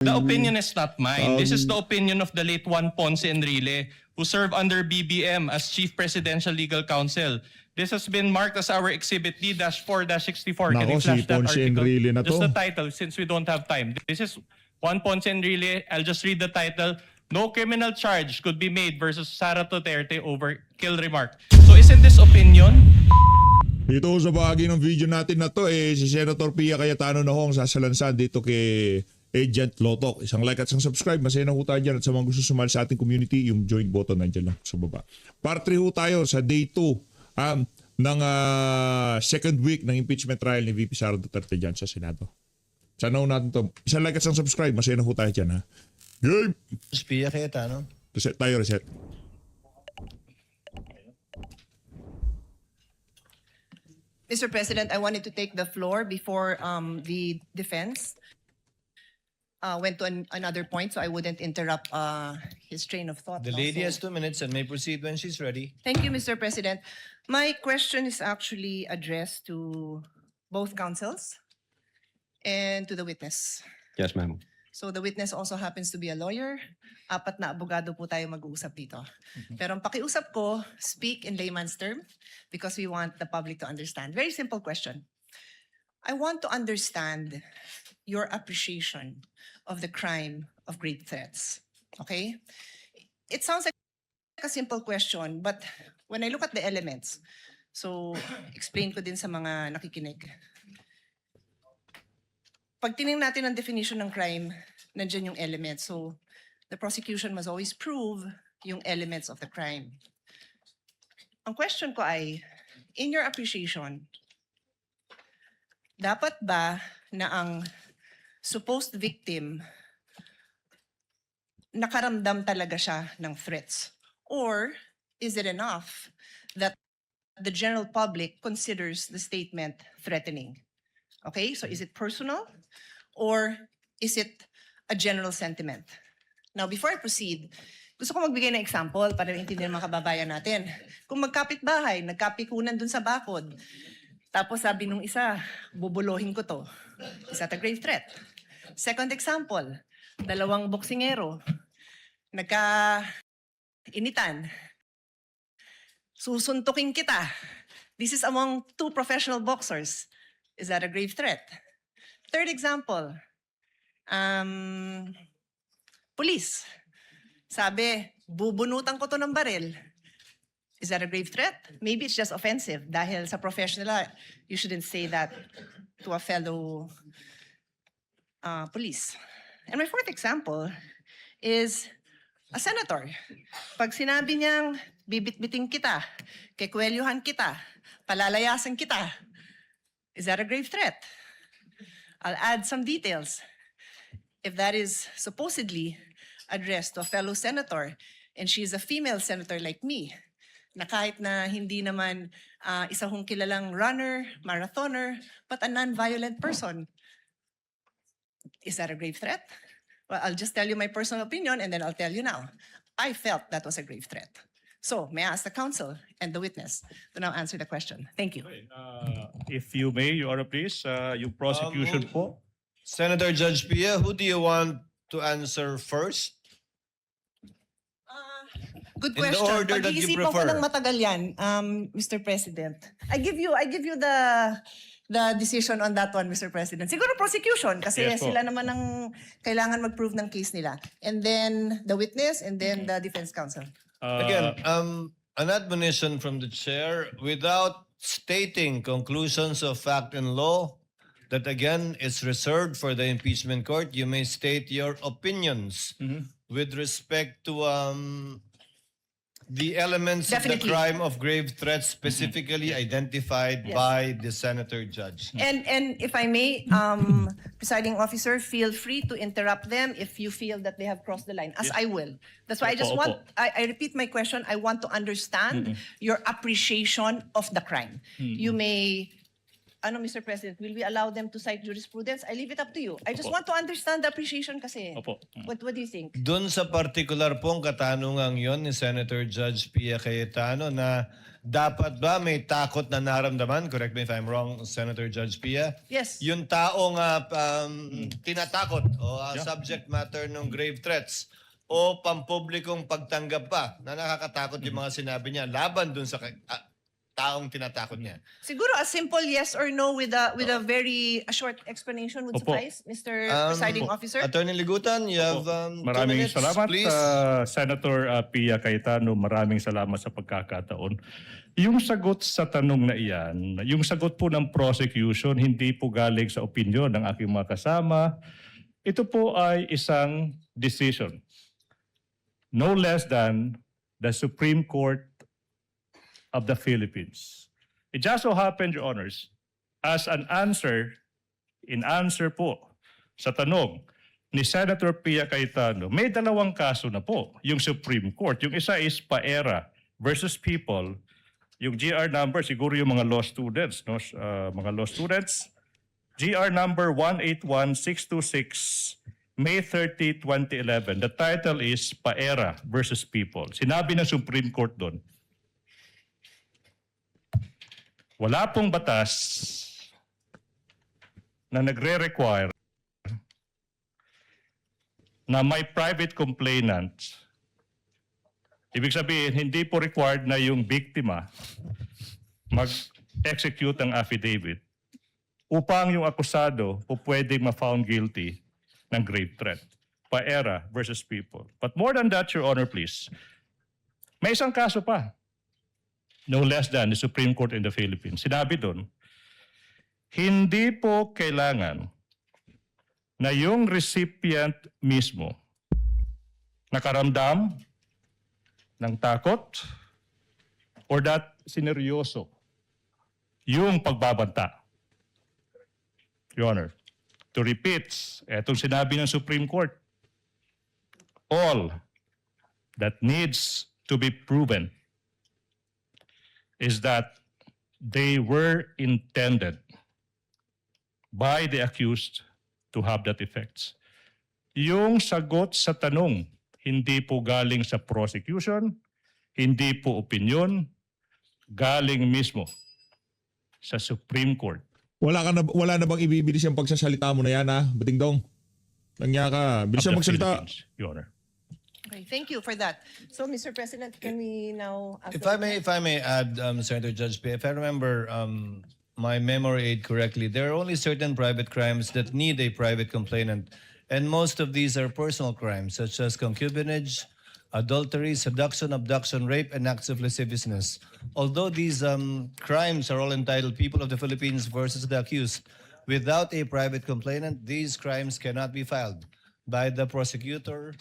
The opinion is not mine. This is the opinion of the late Juan Ponce Enrile, who served under BBM as Chief Presidential Legal Counsel. This has been marked as our Exhibit D-4-64. Can Nako, you si flash that Ponce article? Enrile na Just to. the title, since we don't have time. This is Juan Ponce Enrile. I'll just read the title. No criminal charge could be made versus Sara Duterte over kill remark. So isn't this opinion? Dito sa bahagi ng video natin na to, si Senator Pia Cayetano na ho ang sasalansan dito kay Agent Lotok. Isang like at isang subscribe. Masaya na ho tayo dyan. At sa mga gusto sumali sa ating community, yung join button nandiyan lang sa baba. Part 3 ho tayo sa day 2 ng second week ng impeachment trial ni VP Sara Duterte dyan sa Senado. Sana ho natin to. Isang like at isang subscribe. Masaya na ho tayo dyan, ha? Game! Pia Cayetano. Reset tayo, reset. Mr. President, I wanted to take the floor before the defense went to another point, so I wouldn't interrupt his train of thought. The lady has 2 minutes and may proceed when she's ready. Thank you, Mr. President. My question is actually addressed to both counsels and to the witness. Yes, ma'am. So the witness also happens to be a lawyer. 4 na abogado po tayo mag-uusap dito. Pero ang pakiusap ko, speak in layman's term because we want the public to understand. Very simple question. I want to understand your appreciation of the crime of grave threats. Okay? It sounds like a simple question, but when I look at the elements, so explain ko din sa mga nakikinig. Pag tinignan natin ang definition ng crime, nandiyan yung elements. So, the prosecution must always prove yung elements of the crime. Ang question ko ay, in your appreciation, dapat ba na ang supposed victim nakaramdam talaga siya ng threats? Or is it enough that the general public considers the statement threatening? Okay, so is it personal or is it a general sentiment? Now, before I proceed, gusto ko magbigay ng example para maintindihan ng mga kababayan natin. Kung magkapit-bahay, nagkapikunan dun sa bakod, tapos sabi nung isa, bubulohin ko to. Is that a grave threat? Second example, 2 boksingero, nagka-initan, susuntukin kita. This is among 2 professional boxers. Is that a grave threat? Third example, police. Sabi, bubunutan ko to ng baril. Is that a grave threat? Maybe it's just offensive dahil sa professional, you shouldn't say that to a fellow police. And my fourth example is a senator. Pag sinabi niyang bibit-biting kita, kikwelyuhan kita, palalayasan kita, is that a grave threat? I'll add some details. If that is supposedly addressed to a fellow senator, and she is a female senator like me, na kahit na hindi naman isa hong kilalang runner, marathoner, but a non-violent person, is that a grave threat? Well, I'll just tell you my personal opinion, and then I'll tell you now. I felt that was a grave threat. So, may I ask the counsel and the witness to now answer the question? Thank you. If you may, Your Honor, please, yung prosecution po. Senator Judge Pia, who do you want to answer first? Good In the question. order that you Pag-iisipan ko prefer. ng matagal yan, Mr. President. I give you the decision on that one, Mr. President. Siguro prosecution kasi Yes po. sila naman ang kailangan mag-prove ng case nila. And then the witness and then the defense counsel. Again, an admonition from the chair without stating conclusions of fact and law that again is reserved for the impeachment court. You may state your opinions with respect to the elements of Definitely. the crime of grave threats specifically identified Yes. by the senator judge. And if I may, presiding officer, feel free to interrupt them if you feel that they have crossed the line, as I will. That's why I just Opo, want, I repeat my question, I want to understand your appreciation of the crime. You may Mr. President, will we allow them to cite jurisprudence? I leave it up to you. I just Opo. want to understand the appreciation kasi. Opo. What do you think? Doon sa particular pong katanungang yon ni Senator Judge Pia Cayetano na dapat ba may takot na naramdaman, correct me if I'm wrong, Senator Judge Pia, Yes. yung taong tinatakot o subject matter ng grave threats o pampublikong pagtanggap pa na nakakatakot yung mga sinabi niya laban dun sa taong tinatakot niya. Siguro a simple yes or no with a very short explanation would Opo. suffice, Mr. Presiding Officer. Attorney Ligutan, you have 2 Maraming minutes, salamat, please. Senator Pia Cayetano. Maraming salamat sa pagkakataon. Yung sagot sa tanong na iyan, yung sagot po ng prosecution, hindi po galing sa opinion ng aking mga kasama. Ito po ay isang decision. No less than the Supreme Court of the Philippines. It just so happened, Your Honors, as an answer, in answer po sa tanong ni Senator Pia Cayetano, may dalawang kaso na po yung Supreme Court. Yung isa is Paera versus People. Yung GR number, siguro yung mga law students, no? Mga law students. GR number 181626, May 30, 2011. The title is Paera versus People. Sinabi ng Supreme Court doon, wala pong batas na nagre-require na may private complainant. Ibig sabihin, hindi po required na yung biktima mag-execute ng affidavit upang yung akusado po pwedeng ma-found guilty ng grave threat. Paera versus People. But more than that, Your Honor, please, may isang kaso pa. No less than the Supreme Court in the Philippines. Sinabi doon, hindi po kailangan na yung recipient mismo nakaramdam ng takot or that sineryoso yung pagbabanta. Your Honor, to repeat, etong sinabi ng Supreme Court, all that needs to be proven is that they were intended by the accused to have that effects. Yung sagot sa tanong, hindi po galing sa prosecution, hindi po opinion, galing mismo sa Supreme Court. Wala na bang ibibilis yung pagsasalita mo na yan, ha? Batingdong. Nangya ka. Bilis of ang the magsalita. Philippines, Your Honor. Okay, thank you for that. So, Mr. President, can we now ask If I may add, Senator Judge Pia, if I remember my memory aid correctly, there are only certain private crimes that need a private complainant, and most of these are personal crimes such as concubinage, adultery, seduction, abduction, rape, and acts of lasciviousness. Although these crimes are all entitled People of the Philippines versus the accused, without a private complainant, these crimes cannot be filed by the prosecutor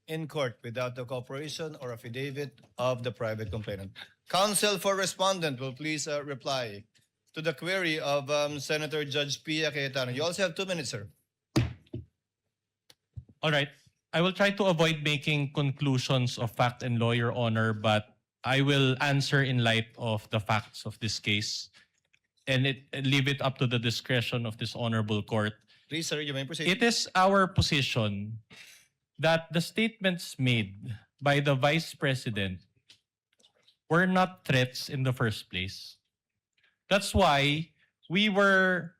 in court without the cooperation or affidavit of the private complainant. Counsel for respondent will please reply to the query of Senator Judge Pia Cayetano. You also have 2 minutes, sir. All right. I will try to avoid making conclusions of fact and law, Your Honor, but I will answer in light of the facts of this case and leave it up to the discretion of this honorable court. Please, sir, you may proceed. It is our position that the statements made by the Vice President were not threats in the first place. That's why we were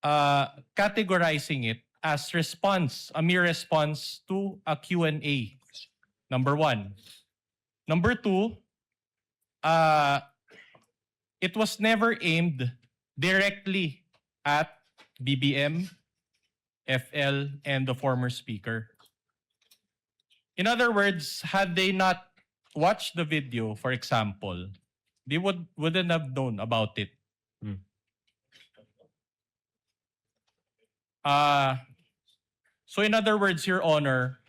categorizing it as response, a mere response to a Q&A. Number one. Number two, it was never aimed directly at BBM, FL, and the former speaker. In other words, had they not watched the video, for example, they wouldn't have known about it. So in other words, Your Honor,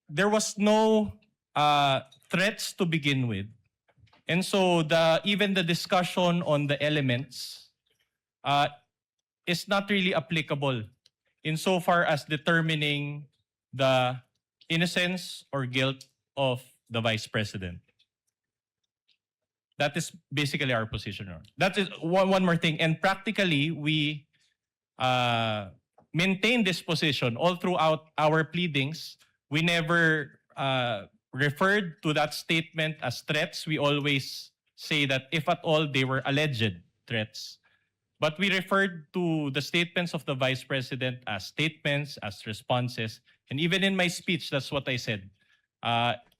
there was no threats to begin with. And so even the discussion on the elements is not really applicable insofar as determining the innocence or guilt of the Vice President. That is basically our position. Your Honor. That is one more thing. And practically, we maintain this position all throughout our pleadings. We never referred to that statement as threats. We always say that if at all they were alleged threats. But we referred to the statements of the Vice President as statements, as responses. And even in my speech, that's what I said.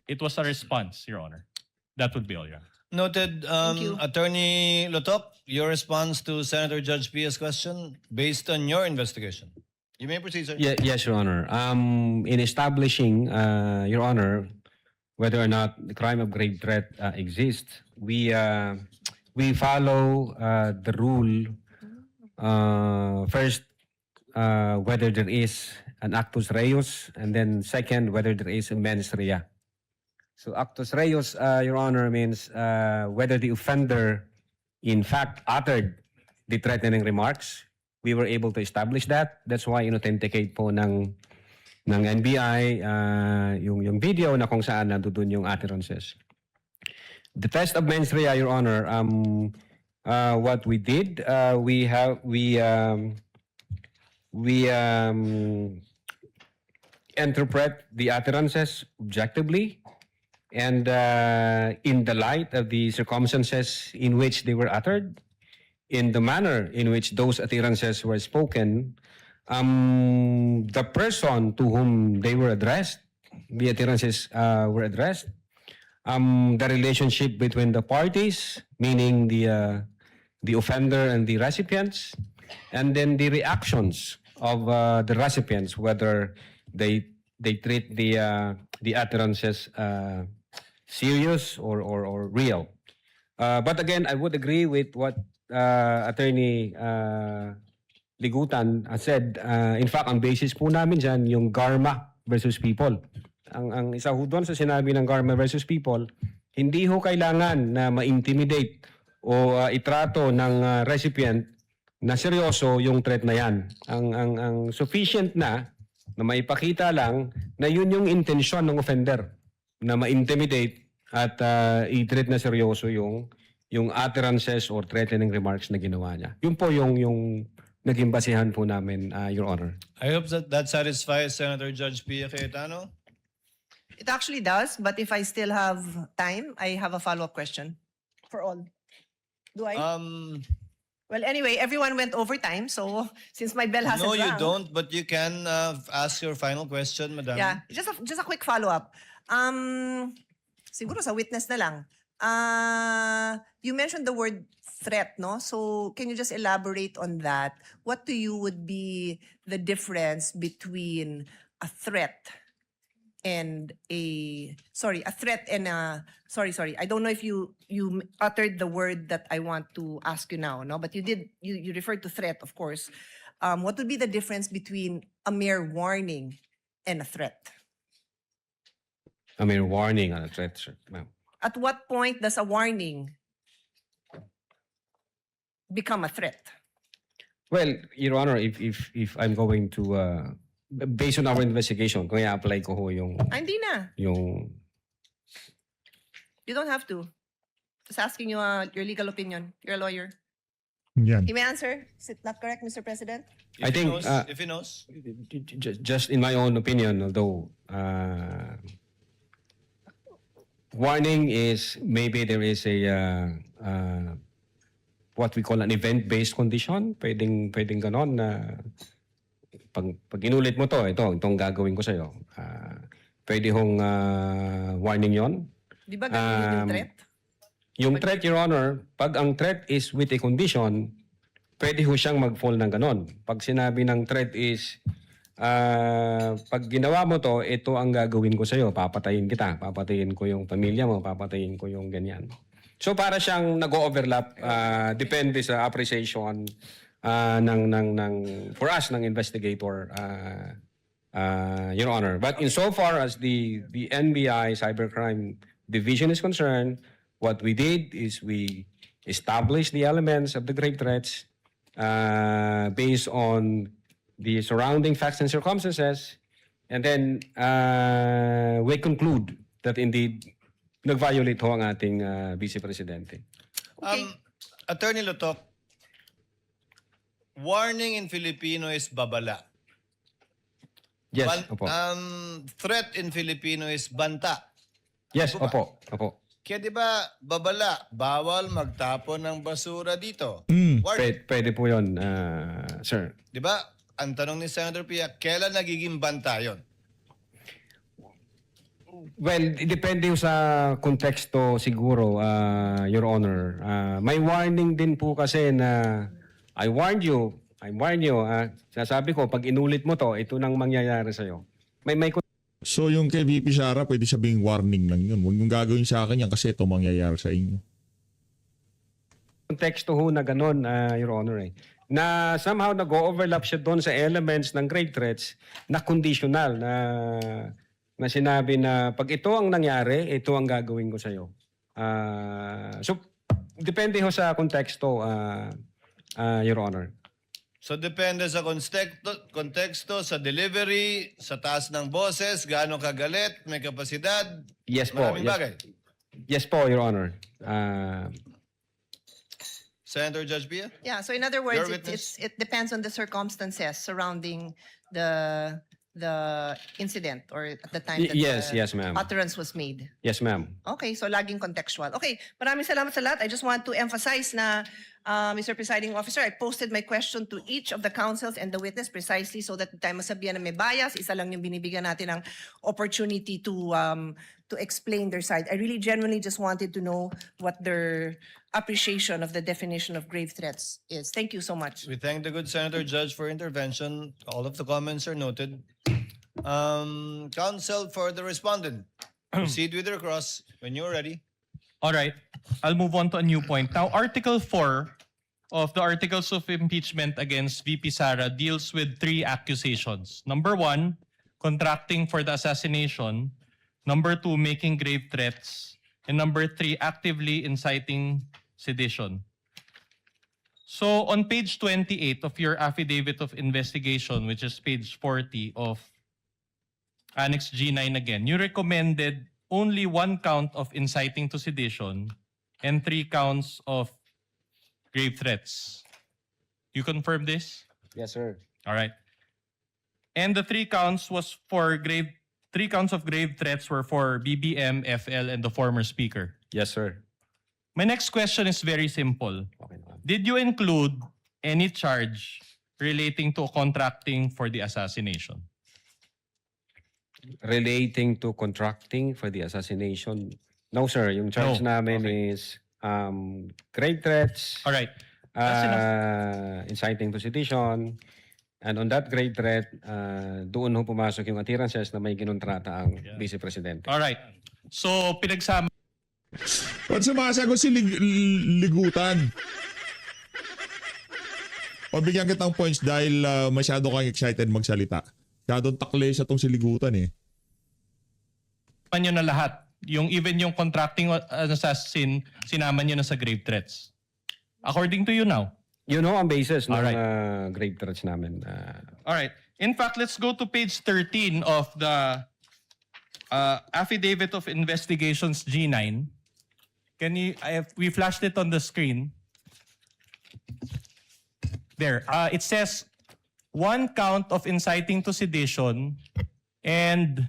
It was a response, Your Honor. That would be all, Your Honor. Noted. you. Attorney Lotok, your response to Senator Judge Pia's question based on your investigation. You may proceed, sir. Yes, Your Honor. In establishing, Your Honor, whether or not the crime of grave threat exists, we follow the rule. First, whether there is an actus reus, and then second, whether there is a mens rea. So actus reus, Your Honor, means whether the offender in fact uttered the threatening remarks. We were able to establish that. That's why in-authenticate po ng NBI yung video na kung saan nandoon yung utterances. The test of mens rea, Your Honor, what we did, we interpret the utterances objectively and in the light of the circumstances in which they were uttered, in the manner in which those utterances were spoken, the person to whom they were addressed, the utterances were addressed, the relationship between the parties, meaning the offender and the recipients, and then the reactions of the recipients, whether they treat the utterances serious or real. But again, I would agree with what Attorney Ligutan said. In fact, ang basis po namin dyan, yung Garma versus People. Ang isa ho doon sa sinabi ng Garma versus People, hindi ho kailangan na ma-intimidate o itrato ng recipient na seryoso yung threat na yan. Ang sufficient na maipakita lang na yun yung intensyon ng offender, na ma-intimidate at i-treat na seryoso yung utterances or threatening remarks na ginawa niya. Yun po yung naging basihan po namin, Your Honor. I hope that satisfies Senator Judge Pia Cayetano. It actually does, but if I still have time, I have a follow-up question for all. Do I? Well, anyway, everyone went over time, so since my bell hasn't No, you rung- don't, but you can ask your final question, Madam. Yeah, just a quick follow-up. Siguro sa witness na lang. You mentioned the word threat, no? So can you just elaborate on that? What to you would be the difference between a threat and sorry, I don't know if you uttered the word that I want to ask you now, no? But you referred to threat, of course. What would be the difference between a mere warning and a threat? I mean, warning on a threat, sir. Ma'am. At what point does a warning become a threat? Well, Your Honor, if I'm going to, based on our investigation, kung i-apply ko ho yung Hindi na. yung You don't have to. Just asking you your legal opinion. You're a lawyer. Yan. You may answer. Is it not correct, Mr. President? I think, If he knows. just in my own opinion, although warning is maybe there is a what we call an event-based condition. Pwedeng ganon na pag inulit mo itong gagawin ko sa'yo. Pwede hong warning yon. Di ba ganun yung threat? Yung threat, Your Honor, pag ang threat is with a condition, pwede ho siyang mag-fall ng ganon. Pag sinabi ng threat is, pag ginawa mo to, ito ang gagawin ko sa'yo, papatayin kita, papatayin ko yung pamilya mo, papatayin ko yung ganyan. So para siyang nag-overlap, depende sa appreciation for us ng investigator, Your Honor. But insofar as the NBI Cybercrime Division is concerned, what we did is we established the elements of the grave threats based on the surrounding facts and circumstances, and then we conclude that indeed nag-violate ho ang ating Vice Presidente. Okay. Attorney Lotok, warning in Filipino is babala. Yes, opo. Threat in Filipino is banta. Yes, Opo ba? opo. Kaya di ba, babala, bawal magtapon ng basura dito. Warning. Pwede po yun, sir. Di ba? Ang tanong ni Senator Pia, kailan nagiging banta yon? Well, depende ho sa konteksto siguro, Your Honor. May warning din po kasi na I warn you. Sasabi ko, pag inulit mo to, ito nang mangyayari sa'yo. May So yung kay VP Sara, pwede sabing warning lang yun. Huwag yung gagawin sa akin yan kasi ito mangyayari sa inyo. konteksto ho na ganun, Your Honor. Na somehow nag-overlap siya doon sa elements ng grave threats na conditional na sinabi na pag ito ang nangyari, ito ang gagawin ko sa'yo. So, depende ho sa konteksto, Your Honor. So depende sa konteksto, sa delivery, sa taas ng boses, gaano kagalit, may kapasidad, Yes po. maraming bagay. Yes po, Your Honor. Senator Judge Pia? Yeah, so in other Your words, witness? it depends on the circumstances surrounding the incident or at the time that Yes, the yes, ma'am. utterance was made. Yes, ma'am. Okay, so laging contextual. Okay, maraming salamat sa lahat. I just want to emphasize na, Mr. Presiding Officer, I posted my question to each of the councils and the witness precisely so that tayo masabihan na may bias. Isa lang yung binibigyan natin ng opportunity to explain their side. I really genuinely just wanted to know what their appreciation of the definition of grave threats is. Thank you so much. We thank the good Senator Judge for intervention. All of the comments are noted. Counsel for the respondent. Proceed with your cross when you're ready. All right. I'll move on to a new point. Now, Article 4 of the Articles of Impeachment against VP Sara deals with 3 accusations. Number 1, contracting for the assassination. Number 2, making grave threats. And number 3, actively inciting sedition. So on page 28 of your affidavit of investigation, which is page 40 of Annex G9 again, you recommended only 1 count of inciting to sedition and 3 counts of grave threats. You confirm this? Yes, sir. All right. And the 3 counts was for 3 counts of grave threats were for BBM, FL, and the former speaker. Yes, sir. My next question is very simple. Okay naman. Did you include any charge relating to contracting for the assassination? Relating to contracting for the assassination. No, sir. Yung charge No. namin Okay. is grave threats, All right. That's enough. inciting to sedition, and on that grave threat, doon ho pumasok yung appearances na may kinontrata ang Vice Presidente. All right. So pinagsama Ba't sumasagot si Ligutan? Pabigyan kitang points dahil masyado kang excited magsalita. Masyadong takle sa tong si Ligutan eh. nyo na lahat. Even yung contracting assassin, sinama nyo na sa grave threats. According to you now. You know ang basis ng Alright. grave threats namin. All right. In fact, let's go to page 13 of the Affidavit of Investigations G9. We flashed it on the screen. There. It says 1 count of inciting to sedition and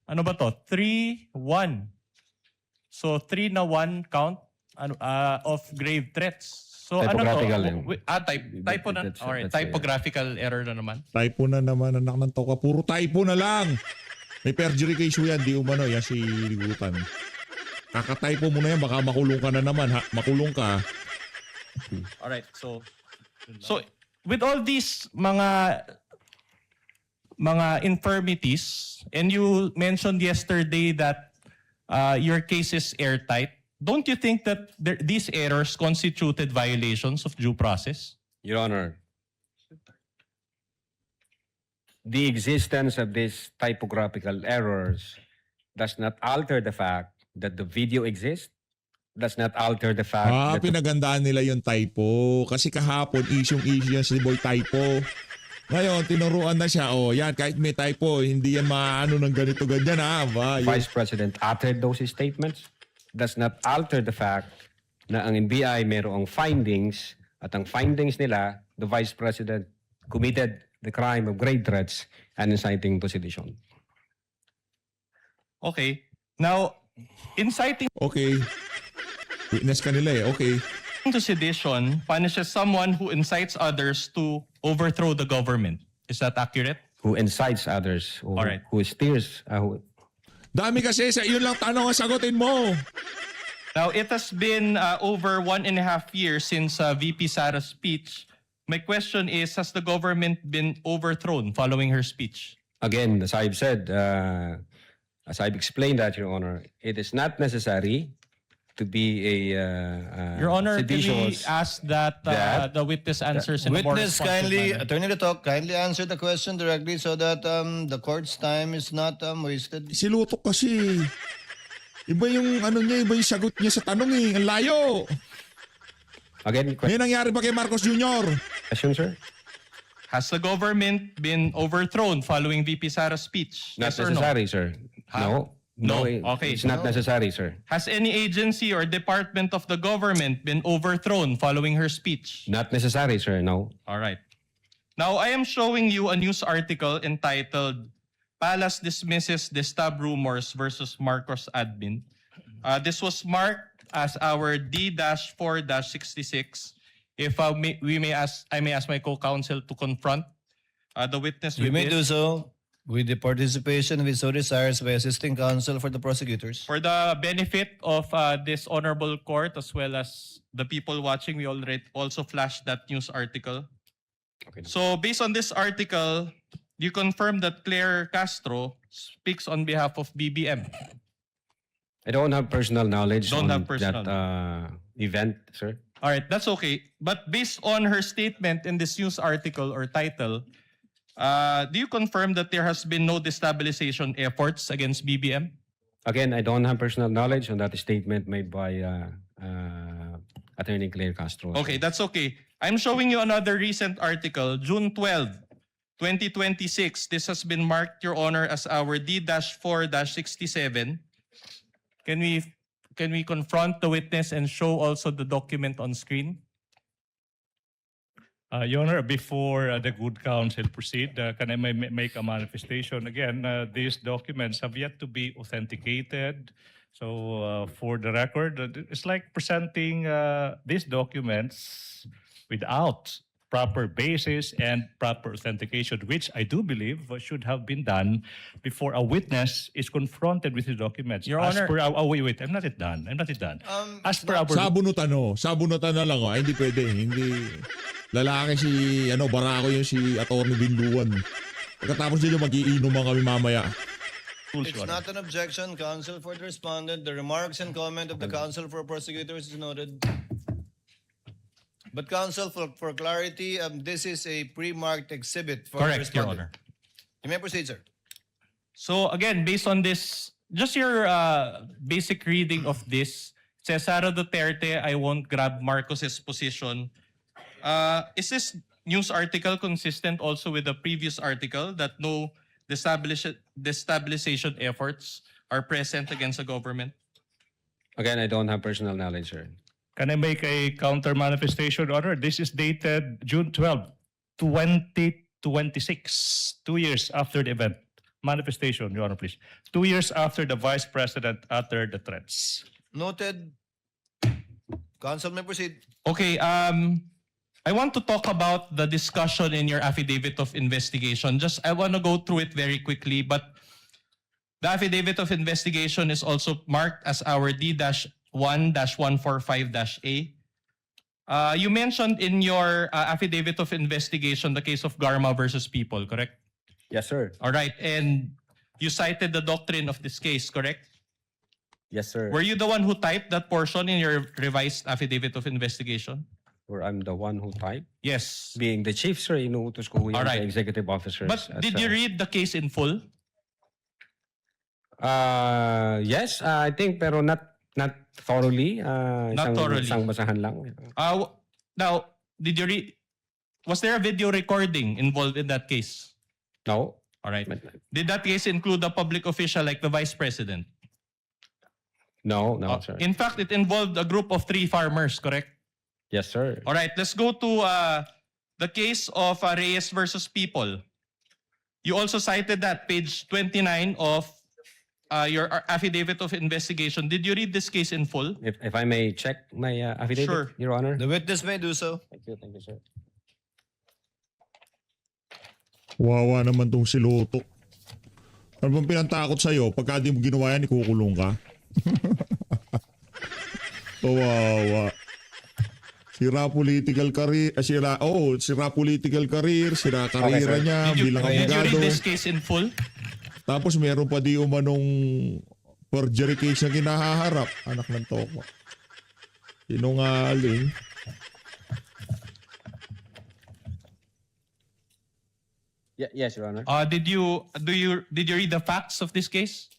ano ba to? 3-1. So 3 na 1 count of grave threats. So Typographical ano yan. to? Typo na. That's- Alright, that's, typographical error na naman. Typo na naman, anak ng toka. Puro typo na lang. May perjury case yan, di umano. Yan si Ligutan. Kakatypo mo na yan, baka makulong ka na naman. Makulong ka. Alright, so with all these mga infirmities, and you mentioned yesterday that your case is airtight, don't you think that these errors constituted violations of due process? Your Honor, the existence of these typographical errors does not alter the fact that the video exists, does not alter the fact that Pinagandaan nila yung typo. Kasi kahapon, issue yan si Boy Typo. Ngayon, tinuruan na siya. Oh, yan, kahit may typo, hindi yan maano ng ganito ganyan ha. Ba, yun. Vice President uttered those statements does not alter the fact na ang NBI mayroong findings at ang findings nila, the Vice President committed the crime of grave threats and inciting to sedition. Okay. Now, inciting Okay. Witness ka nila eh. Okay. to sedition punishes someone who incites others to overthrow the government. Is that accurate? Who incites others, who, Alright. who steers, Dami kasi sa yun lang tanong ang sagutin mo. Now, it has been over 1.5 years since VP Sara's speech. My question is, has the government been overthrown following her speech? again, as I've said, as I've explained that, Your Honor, it is not necessary to be a Your Honor, can we seditious. ask that that- the witness answers in a more Witness, responsive kindly, manner? Attorney Letok, kindly answer the question directly so that the court's time is not wasted. Si Lutok kasi. Iba yung ano niya, iba yung sagot niya sa tanong eh. Ang layo. Again, May nangyari ba kay Marcos Jr.? question, sir? Has the government been overthrown following VP Sara's speech? Not Yes or no? necessary, sir. No. No. it- Okay. It's not necessary, sir. Has any agency or department of the government been overthrown following her speech? Not necessary, sir. No. All right. Now, I am showing you a news article entitled Palace Dismisses Destab Rumors versus Marcos Admin. This was marked as our D-4-66. If I may ask my co-counsel to confront the witness You with may do this. so with the participation of his so desires by assisting counsel for the prosecutors. For the benefit of this honorable court as well as the people watching, we already also flashed that news article. Okay. So based on this article, you confirm that Claire Castro speaks on behalf of BBM. I don't have personal knowledge Don't on have personal. that event, sir. All right, that's okay. But based on her statement in this news article or title, do you confirm that there has been no destabilization efforts against BBM? Again, I don't have personal knowledge on that statement made by Attorney Claire Castro. Okay, that's okay. I'm showing you another recent article, June 12, 2026. This has been marked, Your Honor, as our D-4-67. Can we confront the witness and show also the document on screen? Your Honor, before the good counsel proceed, can I make a manifestation? Again, these documents have yet to be authenticated. So for the record, it's like presenting these documents without proper basis and proper authentication, which I do believe should have been done before a witness is confronted with the documents. Your As Honor- per our, wait, I'm not yet done. I'm not yet done. As per our Sabunutan no. Sabunutan na lang. Oh. Ay, hindi pwede. Hindi. Lalaki si, Barako yung si Atty. Binduan. Pagkatapos nila mag-iinom kami mamaya. rules, It's Your Honor. not an objection, counsel for the respondent. The remarks and comment of the counsel for prosecutors is noted. But counsel, for clarity, this is a pre-marked exhibit for the Correct, Your respondent. Honor. You may proceed, sir. So again, based on this, just your basic reading of this, says Sara Duterte, I won't grab Marcos's position. Is this news article consistent also with the previous article that no destabilization efforts are present against the government? Again, I don't have personal knowledge, sir. Can I make a counter manifestation, Your Honor? This is dated June 12, 2026, 2 years after the event. Manifestation, Your Honor, please. 2 years after the Vice President uttered the threats. Noted. Counsel may proceed. Okay, I want to talk about the discussion in your affidavit of investigation. I want to go through it very quickly, but the affidavit of investigation is also marked as our D-1-145-A. You mentioned in your affidavit of investigation the case of Garma versus People, correct? Yes, sir. All right, and you cited the doctrine of this case, correct? Yes, sir. Were you the one who typed that portion in your revised affidavit of investigation? Where I'm the one who typed. Yes. Being the chief, sir, inuutos ko yung Alright. sa executive officers. But as, did you read the case in full? Yes, I think, pero not thoroughly. Not thoroughly. Isang basahan lang. Now, did you read? was there a video recording involved in that case? No. All right. But- Did that case include a public official like the vice president? No, sir. In fact, it involved a group of 3 farmers, correct? Yes, sir. All right, let's go to the case of Reyes versus People. You also cited that, page 29 of your affidavit of investigation. Did you read this case in full? If I may check my affidavit, Sure. Your Honor. The witness may do so. Thank you, sir. Wawa naman tong si Luto. Ano bang pinantakot sa'yo? Pagka di mo ginawa yan, ikukulong ka? Wawa. Sira political career, sira political career, sira karera sir. niya Did you, bilang did you abogado. read this case in full? Tapos meron pa di umanong perjury case na kinahaharap. Anak ng toko. Sinungaling. Yes, Your Honor. Did you read the facts of this case?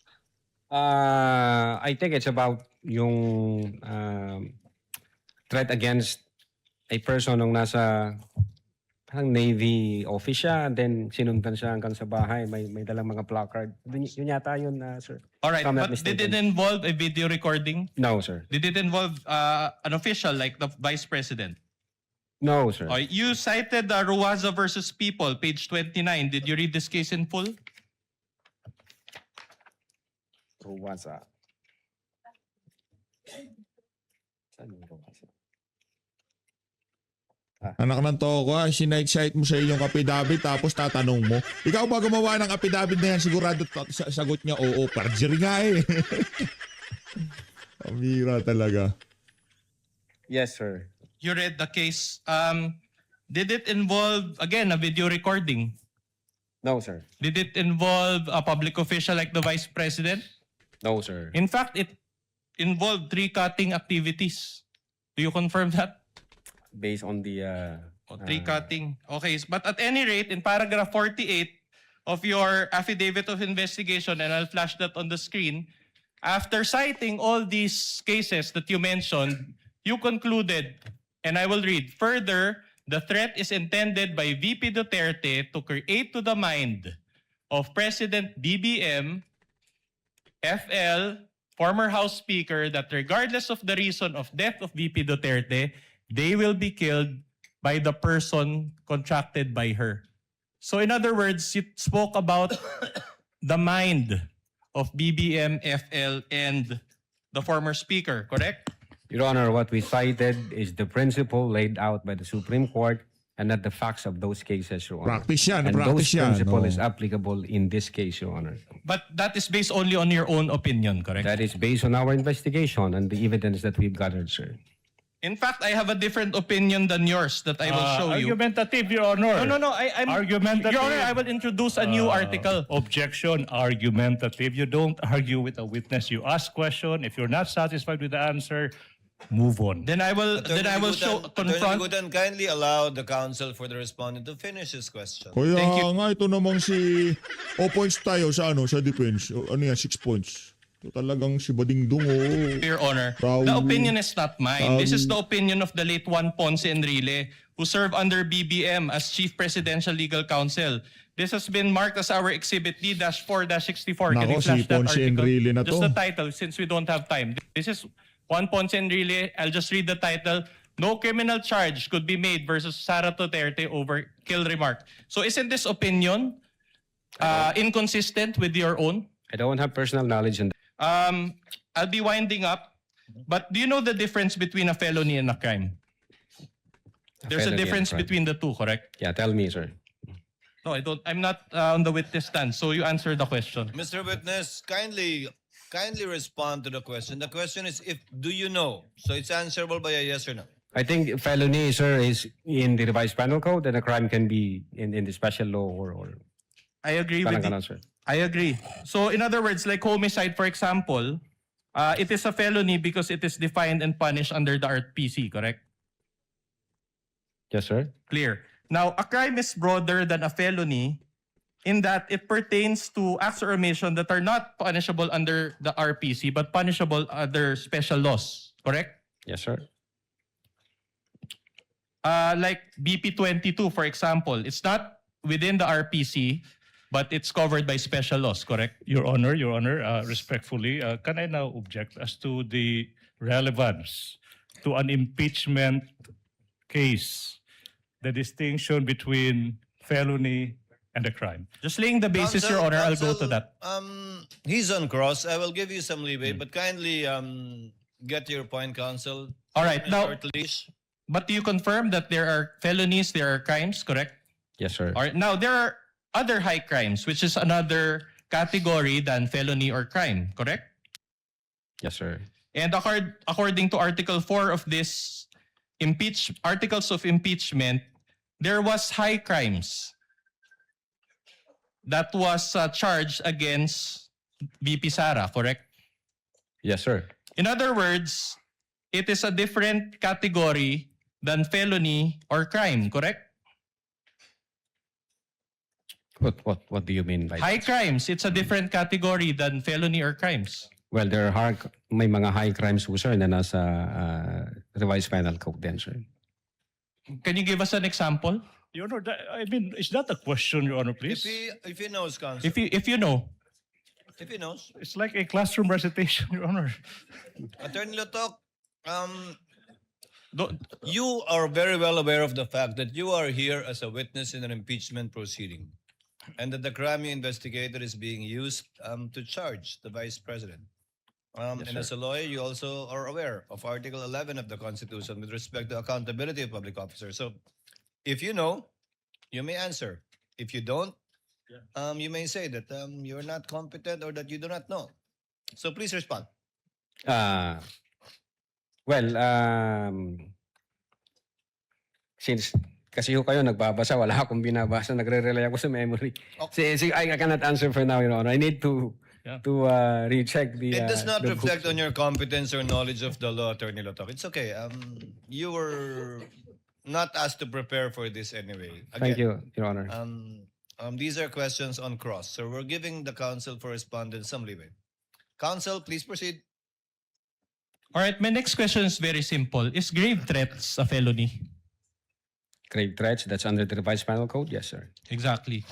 I think it's about yung threat against a person nung nasa parang Navy office siya, and then sinundan siya hanggang sa bahay, may dalang mga placard. Yun yata yun, sir. All right, If I'm not but did mistaken. it involve a video recording? No, sir. Did it involve an official like the vice president? No, sir. You cited Ruaza versus People, page 29. Did you read this case in full? Ruwaza. Saan yung Ruwaza? Anak ng toko, sinike-cite mo sa iyong affidavit tapos tatanong mo. Ikaw ba gumawa ng affidavit na yan? Sigurado sagot niya, oo, perjury nga eh. Pamira talaga. Yes, sir. You read the case. Did it involve, again, a video recording? No, sir. Did it involve a public official like the vice president? No, sir. In fact, it involved tree cutting activities. Do you confirm that? Based on the Tree cutting. Okay, but at any rate, in paragraph 48 of your affidavit of investigation, and I'll flash that on the screen, after citing all these cases that you mentioned, you concluded, and I will read, further, the threat is intended by VP Duterte to create to the mind of President BBM, FL, former House Speaker, that regardless of the reason of death of VP Duterte, they will be killed by the person contracted by her. So in other words, you spoke about the mind of BBM, FL, and the former speaker, correct? Your Honor, what we cited is the principle laid out by the Supreme Court and not the facts of those cases, Your Honor. Practice yan, And practice those yan. principle no? is applicable in this case, Your Honor. But that is based only on your own opinion, correct? That is based on our investigation and the evidence that we've gathered, sir. In fact, I have a different opinion than yours that I will show you. Argumentative, Your Honor. No. I'm Argumentative. Your Honor, I will introduce a new article. Objection, argumentative. You don't argue with a witness. You ask question. If you're not satisfied with the answer, move on. Then I will show Attorney confront. Gudan, kindly allow the counsel for the respondent to finish his question. Kaya Thank you. nga, ito namang si... O points tayo sa sa defense. O, ano yan, 6 points. Ito talagang si Badingdong, oh. Your Honor, Raul. the opinion is not mine. This is Raul. the opinion of the late Juan Ponce Enrile, who served under BBM as Chief Presidential Legal Counsel. This has been marked as our Exhibit D-4-64. Can Nako, you si flash that Ponce article? Enrile na Just to. the title, since we don't have time. This is Juan Ponce Enrile. I'll just read the title. No criminal charge could be made versus Sara Duterte over kill remark. So isn't this opinion inconsistent with your own? I don't have personal knowledge on that. I'll be winding up, but do you know the difference between a felony and a crime? There's a felony and difference crime. between the two, correct? Yeah, tell me, sir. No, I don't. I'm not on the witness stand, so you answer the question. Mr. Witness, kindly respond to the question. The question is, do you know? So it's answerable by a yes or no. I think felony, sir, is in the revised penal code, and a crime can be in the special law or I agree with parang you. ganon, sir. I agree. So in other words, like homicide, for example, it is a felony because it is defined and punished under the RPC, correct? Yes, sir. Clear. Now, a crime is broader than a felony in that it pertains to acts or omission that are not punishable under the RPC but punishable under special laws, correct? Yes, sir. Like BP22, for example, it's not within the RPC, but it's covered by special laws, correct? Your Honor, respectfully, can I now object as to the relevance to an impeachment case, the distinction between felony and a crime? Just laying the basis, Your Honor, I'll go to that. He's on cross. I will give you some leeway, but kindly get your point, counsel. All right, now, Short leash. but do you confirm that there are felonies, there are crimes, correct? Yes, sir. All right, now there are other high crimes, which is another category than felony or crime, correct? Yes, sir. And according to Article 4 of this articles of impeachment, there was high crimes that was charged against VP Sara, correct? Yes, sir. In other words, it is a different category than felony or crime, correct? What do you mean by High that? crimes, it's a different category than felony or crimes. Well, there are may mga high crimes po, sir, na nasa revised penal code din, sir. Can you give us an example? Your Honor, I mean, is that a question, Your Honor, please? If he knows, counsel. If you know. If he knows. It's like a classroom recitation, Your Honor. Attorney Lotok, Do- you are very well aware of the fact that you are here as a witness in an impeachment proceeding and that the crime you investigated is being used to charge the vice president. And as a lawyer, you also are aware of Article 11 of the Constitution with respect to accountability of public officers. So if you know, you may answer. If you don't, you may say that you're not competent or that you do not know. So please respond. Well, since kasi ho kayo nagbabasa, wala akong binabasa, nagre-rely ako sa memory. I cannot answer for now, Your Honor. I need to recheck the... It does not the reflect books. on your competence or knowledge of the law, Attorney Lotok. It's okay. You were not asked to prepare for this anyway. Thank you, Your Honor. These are questions on cross. So we're giving the counsel for respondents some leeway. Counsel, please proceed. All right, my next question is very simple. Is grave threats a felony? Grave threats, that's under the revised penal code? Yes, sir. Exactly.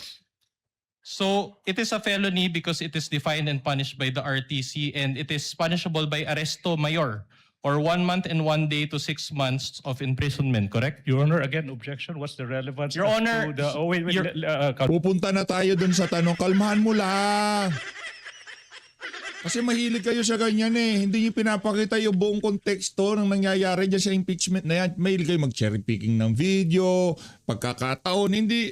So it is a felony because it is defined and punished by the RTC and it is punishable by arresto mayor or 1 month and 1 day to 6 months of imprisonment, correct? Your Honor, again, objection. What's the relevance? Your as Honor, to the, oh, wait, your- Pupunta na tayo dun sa tanong. Kalmahan mo lang. Kasi mahilig kayo sa ganyan eh. Hindi niyo pinapakita yung buong konteksto ng nangyayari dyan sa impeachment na yan. Mahilig kayo mag-cherry picking ng video, pagkakataon. Hindi.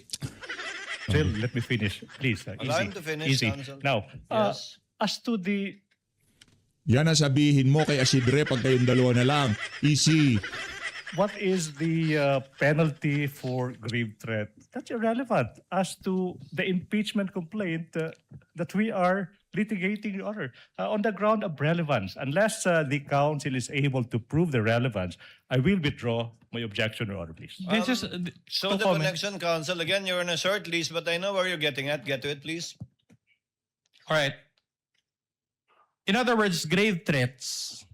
Jill, let me finish, please. Allow him to finish, easy. counsel. Now, Yes. as to the Yan ang sabihin mo kay Asidre pag kayong dalawa na lang. Easy. what is the penalty for grave threat? That's irrelevant as to the impeachment complaint that we are litigating, Your Honor, on the ground of relevance. Unless the council is able to prove the relevance, I will withdraw my objection, Your Honor, please. This is Show to the comment. connection, counsel. Again, you're on a short leash, but I know where you're getting at. Get to it, please. All right. In other words, grave threats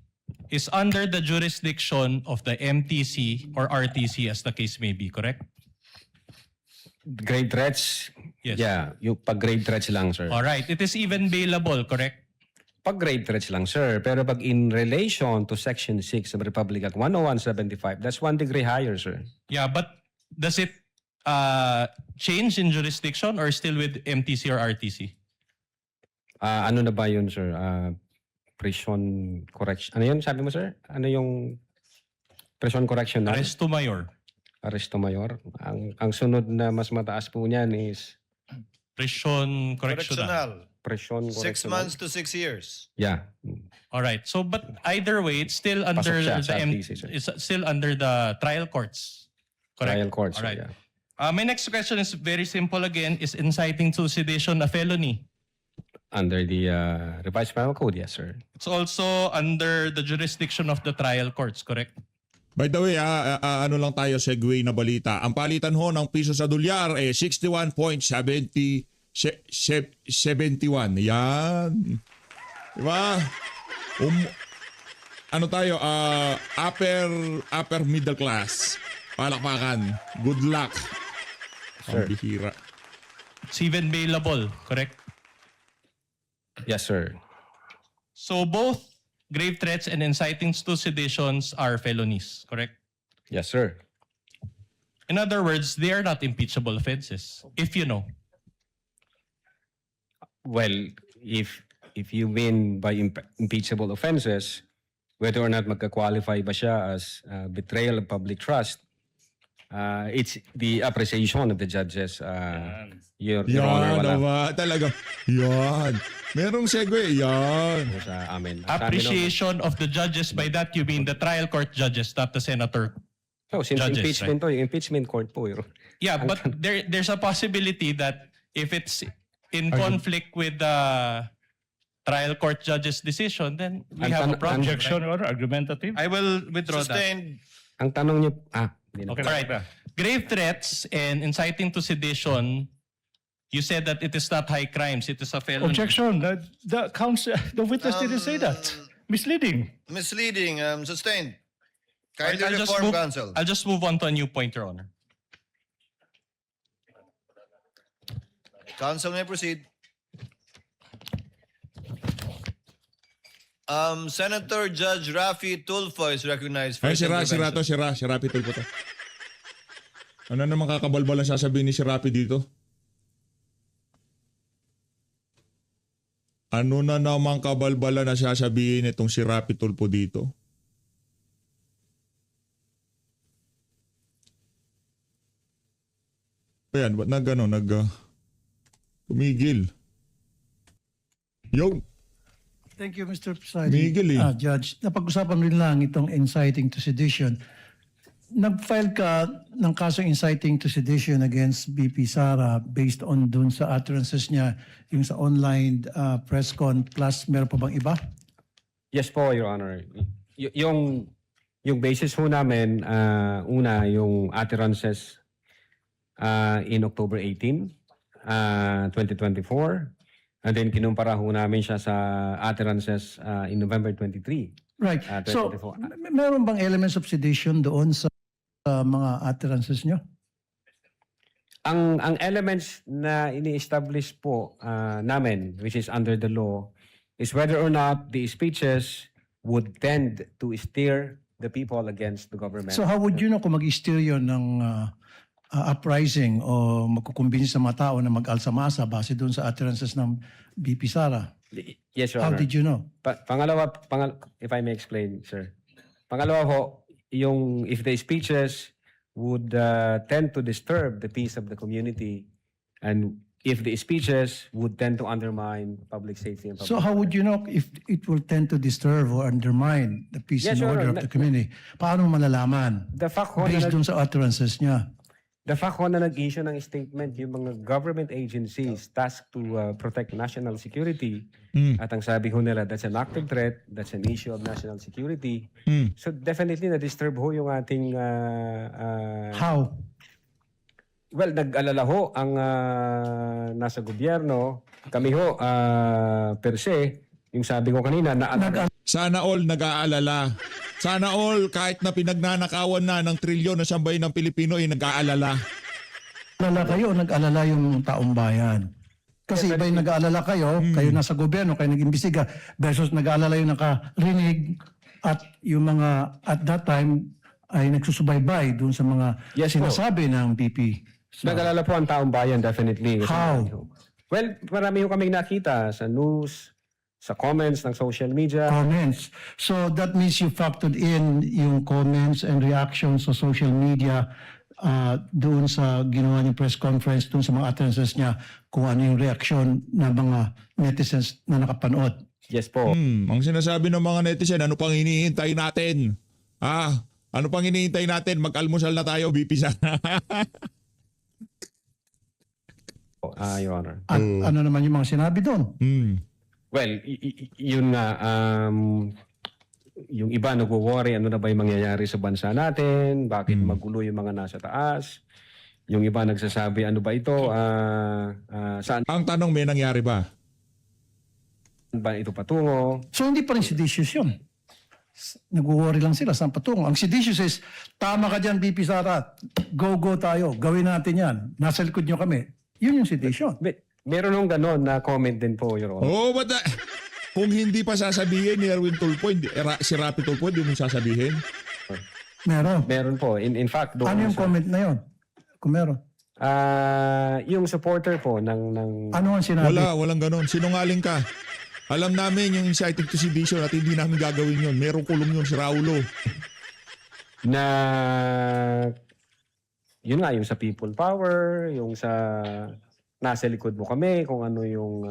is under the jurisdiction of the MTC or RTC as the case may be, correct? Grave threats? Yes. Yeah, yung pag grave threats lang, sir. All right. It is even bailable, correct? Pag grave threats lang, sir. Pero pag in relation to Section 6 of Republic Act 10175, that's 1 degree higher, sir. Yeah, but does it change in jurisdiction or still with MTC or RTC? Ano na ba yun, sir? Prison correction. Ano yun, sabi mo, sir? Ano yung prison correction na? Arresto mayor. Arresto mayor. Ang sunod na mas mataas po niyan is Prison correctional. prison 6 correctional. months to 6 years. Yeah. All right. So, but either way, it's still under siya the sa RTC, sir. it's still under the trial courts. Correct. Trial courts. All right. Yeah. My next question is very simple again. Is inciting to sedition a felony? Under the revised penal code, yes, sir. It's also under the jurisdiction of the trial courts, correct? By the way, ano lang tayo, segue na balita. Ang palitan ho ng piso sa dolyar eh 61.71. Yan. Diba? Ano tayo, upper middle class. Palakpakan. Good luck. Sir. Ang bihira. It's even bailable, correct? Yes, sir. So both grave threats and inciting to seditions are felonies, correct? Yes, sir. In other words, they are not impeachable offenses, if you know. Well, if you mean by impeachable offenses, whether or not magka-qualify ba siya as betrayal of public trust, it's the appreciation of the judges, Your Honor. Yan, Wala naman. Talaga. Yan. Merong segue. Yan. po sa amin. Sa amin, Appreciation of the judges, by that you mean the trial court judges, not the senator. no, since judges, impeachment to, yung impeachment court po. Yeah, but there's a possibility that if it's in conflict with the trial court judge's decision, then we have a problem. Objection, right? Your Honor, argumentative. I will withdraw that. Sustained. Ang tanong niyo, hindi na. Okay, Alright. Grave threats and inciting to sedition, you said that it is not high crimes, it is a felony. Objection. The witness didn't say that. Misleading. Misleading. Sustained. Alright, Kindly reform, counsel. I'll just move on to a new point, Your Honor. Counsel may proceed. Senator Judge Rafi Tulfo is recognized for Ay, his si intervention. Rapi tulpo to. Ano naman kakabalbal ang sasabihin ni si Rapi dito? Ano na naman kabalbala na sasabihin itong si Rapi tulpo dito? Ayan, ba't tumigil? Yo, Thank you, Mr. Presiding Miguel, Judge. Napag-usapan rin lang itong inciting to sedition. Nag-file ka ng kasong inciting to sedition against BP Sara based on dun sa utterances niya yung sa online press con plus meron pa bang iba? Yes po, Your Honor. Yung basis ho namin, una, yung utterances in October 18, 2024. And then kinumpara ho namin siya sa utterances in November 23. Right. So, 2024. meron bang elements of sedition doon sa mga utterances niyo? Ang elements na ini-establish po namin, which is under the law, is whether or not the speeches would tend to steer the people against the government. So how would you know kung mag-steer yun ng uprising o magkukumbinsi sa mga tao na mag-alsa-masa base doon sa utterances ng BP Sara? Yes, Your How Honor. did you know? Pangalawa, if I may explain, sir. Pangalawa ho, yung if the speeches would tend to disturb the peace of the community and if the speeches would tend to undermine public safety and public So how would you know if it will tend to disturb or undermine the peace Yes, and Your order Honor. of the community? Paano mo malalaman? The fact ho Based na, dun sa utterances niya. the fact ho na nag-issue ng statement yung mga government agencies tasked to protect national security at ang sabi ho nila, that's an active threat, that's an issue of national security. So definitely na-disturb ho yung ating How? well, nag-alala ho ang nasa gobyerno. Kami ho, per se, yung sabi ko kanina, sana all nag-aalala. Sana all kahit na pinagnanakawan na ng trilyon na sambay ng Pilipino ay nag-aalala. Nag-alala kayo o nag-alala yung taong bayan? Kasi iba yung nag-aalala kayo, kayo nasa gobyerno, kayo nag-imbestiga, versus nag-aalala yung nakarinig at yung mga at that time ay nagsusubaybay dun sa mga Yes po. sinasabi ng BP. nag-alala po ang taong bayan, definitely. How? Well, marami ho kaming nakita sa news, sa comments ng social media. Comments. So that means you factored in yung comments and reactions sa social media doon sa ginawa niyong press conference, doon sa mga utterances niya, kung ano yung reaction ng mga netizens na nakapanood. Yes po. Ang sinasabi ng mga netizen, ano pang hinihintay natin? Ano pang hinihintay natin? Mag-almusal na tayo, BP sana. Your Honor. At ano naman yung mga sinabi doon? Well, yun nga, yung iba nagwo-worry, ano na ba yung mangyayari sa bansa natin? Bakit magulo yung mga nasa taas? Yung iba nagsasabi, ano ba ito? Saan Ang tanong, may nangyari ba? ba ito patungo? So hindi pa rin seditious yun. Nag-worry lang sila saan patungo. Ang seditious is, tama ka dyan, BP Sara. Go tayo. Gawin natin yan. Nasa likod nyo kami. Yun yung sedition. Meron nung ganon na comment din po, Your Honor. Oh, but kung hindi pa sasabihin ni Erwin Tulfo, si Rapi Tulfo, hindi mo sasabihin. Meron. Meron po. In fact, doon Ano yung sa- comment na yun? Kung meron. yung supporter po ng Ano ang sinabi? Walang ganun. Sinungaling ka. Alam namin yung inciting to sedition at hindi namin gagawin yun. Merong kulong yun si Raulo. na yun nga, yung sa people power, yung sa nasa likod mo kami, kung ano yung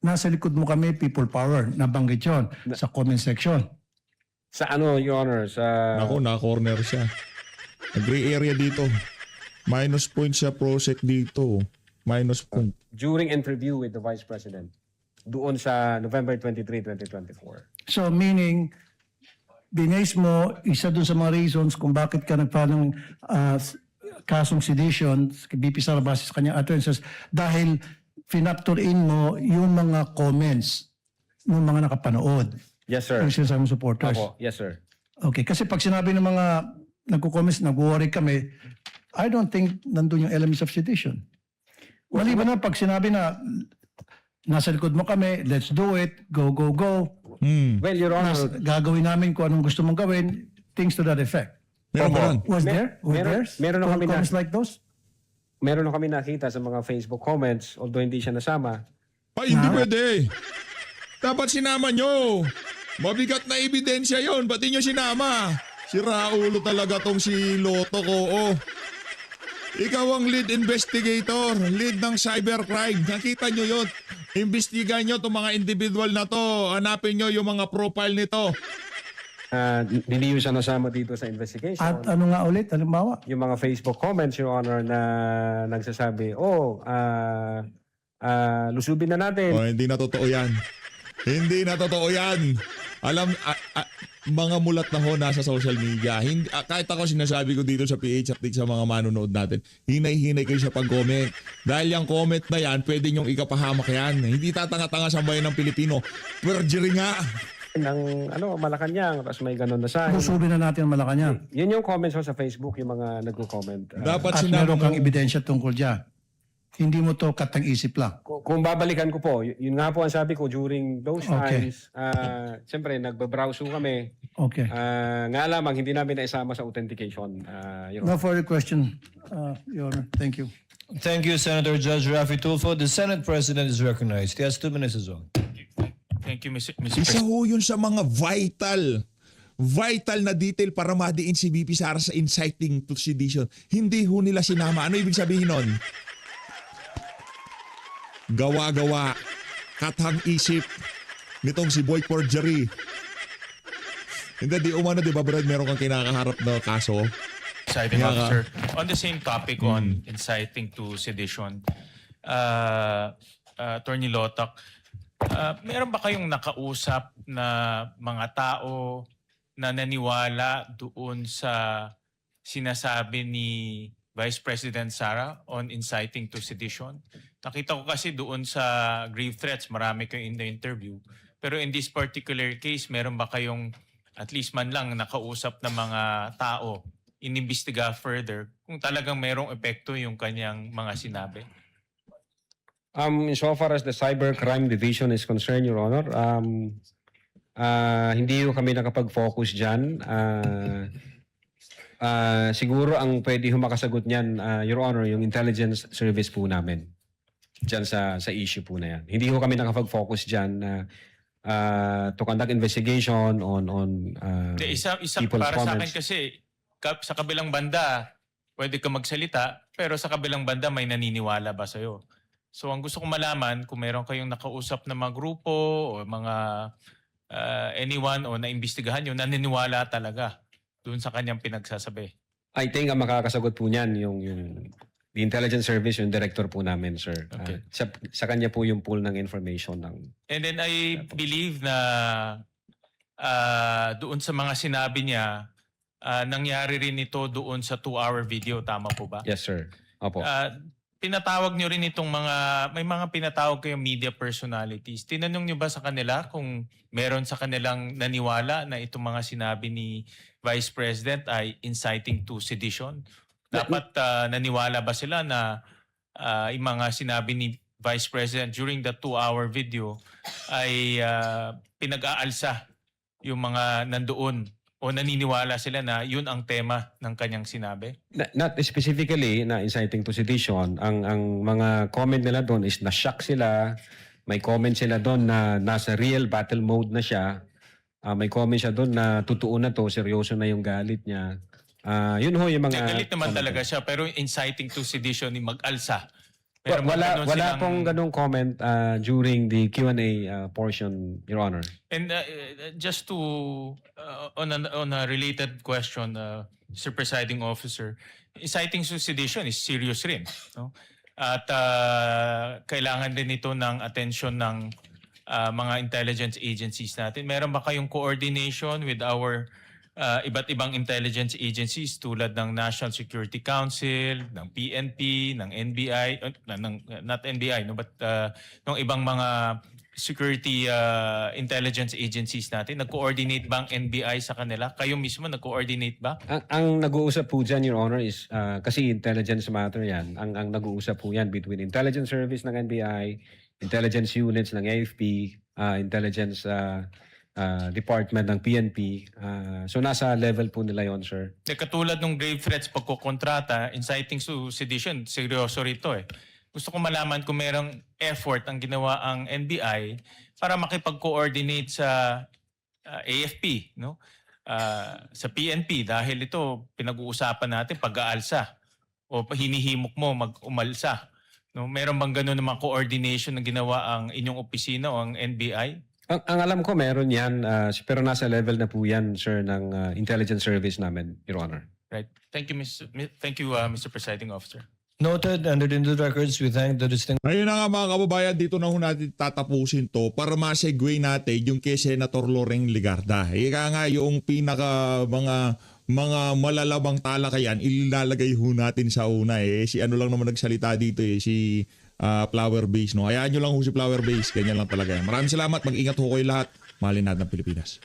Nasa likod mo kami, people power. Nabanggit yun sa comment section. sa ano, Your Honor, sa Ako, na-corner siya. Gray area dito. Minus point siya prosec dito. Minus point. during interview with the Vice President doon sa November 23, 2024. So meaning, binase mo, isa dun sa mga reasons kung bakit ka nagfile ng kasong sedition kay BP Sara base sa kanyang utterances dahil finactor in mo yung mga comments ng mga nakapanood. Yes, sir. Yung sinasabi mong supporters. Opo, yes, sir. Okay, kasi pag sinabi ng mga nagko-comments, nag-worry kami, I don't think nandun yung elements of sedition. Maliban na pag sinabi na nasa likod mo kami, let's do it, go. Well, Your Honor, Gagawin namin kung anong gusto mong gawin, things to that effect. Meron ba nun? Was there? meron na kami na- comments like those? meron na kami nakita sa mga Facebook comments, although hindi siya nasama. Ay, hindi pwede. Dapat sinama nyo. Mabigat na ebidensya yon. Ba't di nyo sinama? Si Raulo talaga tong si Loto ko. Oh. Ikaw ang lead investigator, lead ng cybercrime. Nakita nyo yun. Imbestigahan nyo itong mga individual na to. Hanapin nyo yung mga profile nito. Hindi yun siya nasama dito sa investigation. At ano nga ulit, halimbawa? Yung mga Facebook comments, Your Honor, na nagsasabi, lusubin na natin. Oh, hindi na totoo yan. Hindi na totoo yan. Alam, mga mulat na ho nasa social media. Hindi, kahit ako sinasabi ko dito sa PH at sa mga manonood natin, hinay-hinay kayo sa pag-comment. Dahil yung comment na yan, pwede nyong ikapahamak yan. Hindi tatanga-tanga sa bayan ng Pilipino. Perjury nga. Ng Malacanang, tapos may ganun na sign. Lusubin na natin ang Malacanang. Yun yung comments ho sa Facebook, yung mga nagko-comment. Dapat At sinabi meron mo. kang ebidensya tungkol dyan. Hindi mo to katang-isip lang. Kung babalikan ko po, yun nga po ang sabi ko during those Okay. times, siyempre nagbabrowse ho kami. Okay. Nga lamang, hindi namin naisama sa authentication. Your No further question, Your Honor. Thank you. Thank you, Senator Judge Rafi Tulfo. The Senate President is recognized. He has 2 minutes as well. Thank you, Mr. Isa President. ho yun sa mga vital na detail para madiin si BP Sara sa inciting to sedition. Hindi ho nila sinama. Ano ibig sabihin nun? Gawa-gawa. Kathang isip nitong si Boy Forgery. Hindi, di umano, di ba Brad, meron kang kinakaharap na kaso? Inciting Yeah. officer. On the same topic on inciting to sedition, Attorney Lotok, meron ba kayong nakausap na mga tao na naniwala doon sa sinasabi ni Vice President Sara on inciting to sedition? Nakita ko kasi doon sa grave threats, marami kayo in the interview. Pero in this particular case, meron ba kayong at least man lang nakausap na mga tao, inimbestiga further kung talagang merong epekto yung kanyang mga sinabi? So far as the Cybercrime Division is concerned, Your Honor, hindi ko kami nakapag-focus dyan. Siguro ang pwede humakasagot niyan, Your Honor, yung intelligence service po namin dyan sa issue po na yan. Hindi ko kami nakapag-focus dyan to conduct investigation on Isa people's para sa akin comments. kasi sa kabilang banda pwede ka magsalita pero sa kabilang banda may naniniwala ba sa'yo? So ang gusto kong malaman kung meron kayong nakausap na mga grupo o mga anyone o naimbestigahan yun, naniniwala talaga doon sa kanyang pinagsasabi. I think ang makakasagot po niyan yung the intelligence service, yung director po namin, sir. Okay. Sa kanya po yung pool ng information ng And then I believe na doon sa mga sinabi niya, nangyari rin ito doon sa 2-hour video, tama po ba? yes, sir. Opo. pinatawag nyo rin itong may mga pinatawag kayong media personalities. Tinanong nyo ba sa kanila kung meron sa kanilang naniwala na itong mga sinabi ni Vice President ay inciting to sedition? Dapat naniwala ba sila na yung mga sinabi ni Vice President during the 2-hour video ay pinag-aalsa yung mga nandoon o naniniwala sila na yun ang tema ng kanyang sinabi? Not specifically na inciting to sedition. Ang mga comment nila doon is na-shock sila. May comment sila doon na nasa real battle mode na siya. May comment siya doon na totoo na to, seryoso na yung galit niya. Yun ho yung mga... Galit naman comment. talaga siya pero inciting to sedition ni mag-alsa. Meron ba Wala ganun silang- pong ganung comment during the Q&A portion, Your Honor. And just to on a related question, Mr. Presiding Officer, inciting to sedition is serious rin, no? At kailangan din ito ng attention ng mga intelligence agencies natin. Meron ba kayong coordination with our iba't ibang intelligence agencies tulad ng National Security Council, ng PNP, ng NBI, not NBI, no, but ng ibang mga security intelligence agencies natin? Nag-coordinate ba ang NBI sa kanila? Kayo mismo nag-coordinate ba? Ang nag-uusap po dyan, Your Honor, is kasi intelligence matter yan. Ang nag-uusap po yan between intelligence service ng NBI, intelligence units ng AFP, intelligence department ng PNP. So nasa level po nila yon, sir. Katulad ng grave threats pagkukontrata, inciting to sedition, seryoso rito eh. Gusto ko malaman kung merong effort ang ginawa ang NBI para makipag-coordinate sa AFP, no? Sa PNP, dahil ito pinag-uusapan natin pag-aalsa o hinihimok mo mag-umalsa. No? Meron bang ganun ng mga coordination na ginawa ang inyong opisina o ang NBI? Ang alam ko meron yan, pero nasa level na po yan, sir, ng intelligence service namin, Your Honor. Right. Thank you, Mr. Presiding Officer. Noted, entered into the records. We thank the distinguished Ayun na nga mga kababayan, dito na ho natin tatapusin to para ma-segue natin yung kay Senator Loren Legarda. Ika nga yung pinaka mga malalabang talakayan, ilalagay ho natin sa una eh. Si ano lang naman nagsalita dito eh, si Flower Base. No? Hayaan nyo lang ho si Flower Base, ganyan lang talaga. Maraming salamat, mag-ingat ho kayo lahat. Mahalin natin ang Pilipinas.